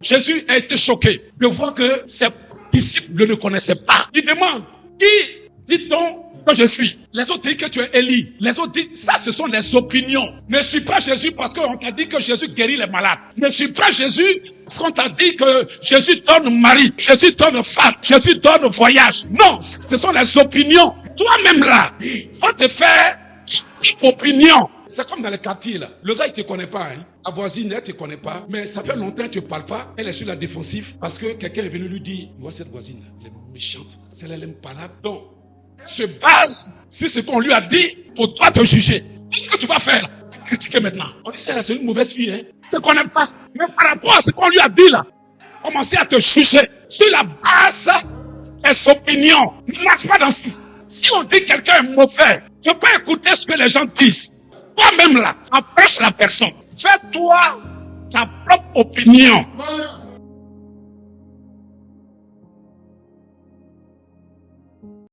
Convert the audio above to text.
Jésus a été choqué de voir que ses disciples ne le connaissaient pas. Il demande, qui dit-on que je suis? Les autres disent que tu es Élie. Les autres disent, ça ce sont les opinions. Ne suis pas Jésus parce qu'on t'a dit que Jésus guérit les malades. Ne suis pas Jésus parce qu'on t'a dit que Jésus donne mari, Jésus donne femme, Jésus donne voyage. Non, ce sont les opinions. Toi-même là, faut te faire opinion. C'est comme dans les quartiers là. Le gars il te connaît pas, hein. La voisine elle te connaît pas, mais ça fait longtemps que tu ne parles pas. Elle est sur la défensive parce que quelqu'un est venu lui dire, vois cette voisine là, elle est méchante, celle-là elle aime pas là. Donc, se base sur ce qu'on lui a dit pour toi te juger. Qu'est-ce que tu vas faire? Critiquer maintenant. On dit celle-là c'est une mauvaise fille, hein. Tu ne connais pas. Mais par rapport à ce qu'on lui a dit là, commencer à te juger sur la base des opinions. Ne marche pas dans ce. Si on dit que quelqu'un est mauvais, tu peux écouter ce que les gens disent. Toi-même là, approche la personne. Fais-toi ta propre opinion.